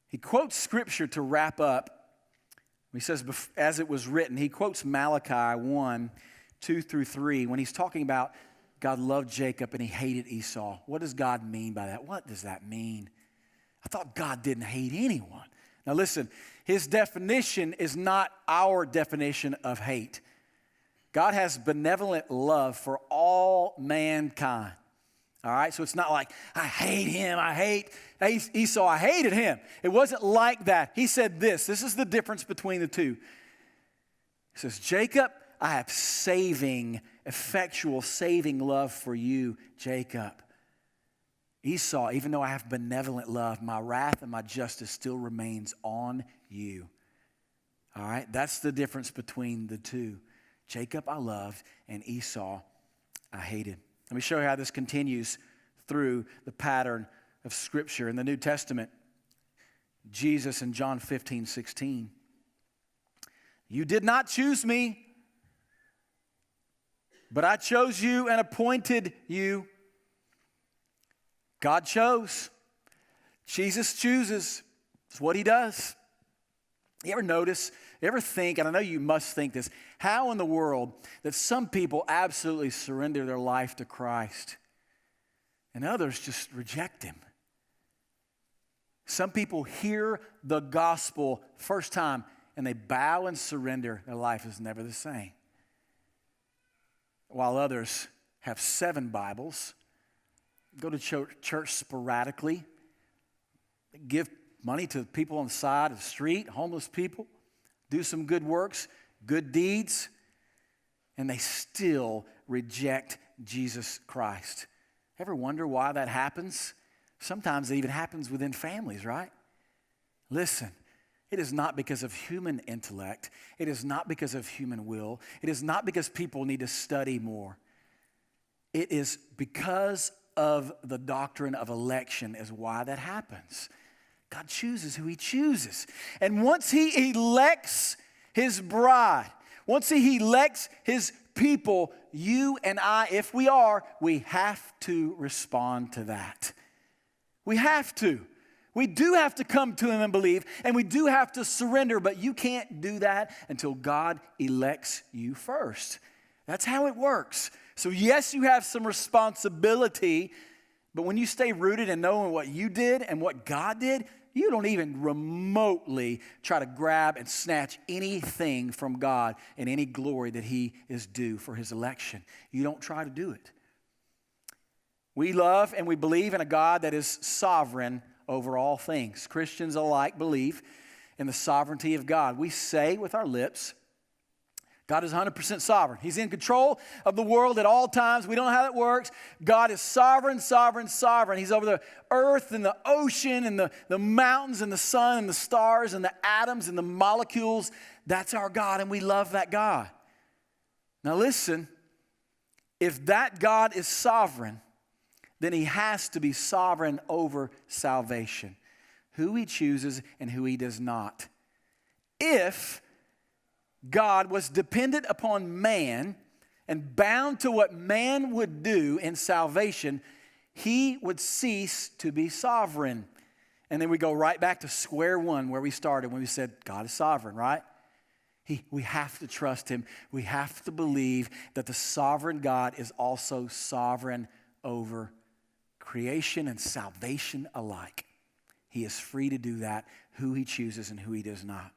He quotes scripture to wrap up. He says, as it was written, he quotes Malachi 1, 2 through 3, when he's talking about God loved Jacob and he hated Esau. What does God mean by that? What does that mean? I thought God didn't hate anyone. Now listen, his definition is not our definition of hate. God has benevolent love for all mankind. All right, so it's not like, I hate him, I hate Esau, I hated him. It wasn't like that. He said this is the difference between the two. He says, Jacob, I have effectual saving love for you, Jacob. Esau, even though I have benevolent love, my wrath and my justice still remains on you. All right, that's the difference between the two. Jacob I loved and Esau I hated. Let me show you how this continues through the pattern of Scripture. In the New Testament, Jesus in John 15:16. You did not choose me, but I chose you and appointed you. God chose. Jesus chooses. It's what he does. You ever notice, you ever think, and I know you must think this, how in the world that some people absolutely surrender their life to Christ and others just reject him? Some people hear the gospel first time and they bow and surrender. Their life is never the same. While others have 7 Bibles, go to church sporadically, give money to people on the side of the street, homeless people, do some good works, good deeds, and they still reject Jesus Christ. Ever wonder why that happens? Sometimes it even happens within families, right? Listen, it is not because of human intellect. It is not because of human will. It is not because people need to study more. It is because of the doctrine of election is why that happens. God chooses who he chooses. And once he elects his bride, once he elects his people, you and I, if we are, we have to respond to that. We have to. We do have to come to him and believe, and we do have to surrender, but you can't do that until God elects you first. That's how it works. So yes, you have some responsibility, but when you stay rooted in knowing what you did and what God did, you don't even remotely try to grab and snatch anything from God and any glory that he is due for his election. You don't try to do it. We love and we believe in a God that is sovereign over all things. Christians alike believe in the sovereignty of God. We say with our lips, God is 100% sovereign. He's in control of the world at all times. We don't know how that works. God is sovereign, sovereign, sovereign. He's over the earth and the ocean and the mountains and the sun and the stars and the atoms and the molecules. That's our God, and we love that God. Now listen, if that God is sovereign, then he has to be sovereign over salvation, who he chooses and who he does not. If God was dependent upon man and bound to what man would do in salvation, he would cease to be sovereign. And then we go right back to square one where we started when we said God is sovereign, right? We have to trust him. We have to believe that the sovereign God is also sovereign over creation and salvation alike. He is free to do that, who he chooses and who he does not.